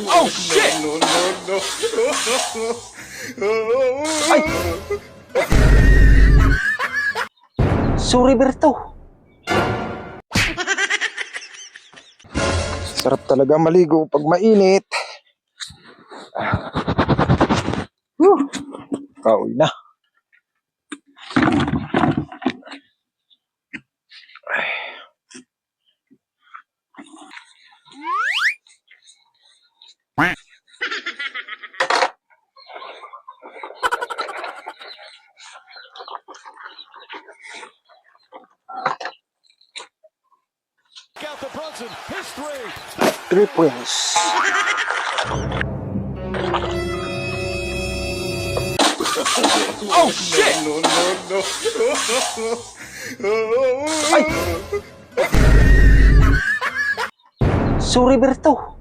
Oh shit! Ay! Sorry, Berto. Sarap talaga maligo pag mainit. Kauwi na. Out to Brunson, his three. 3 points. Oh shit! Ay! Sorry, Berto.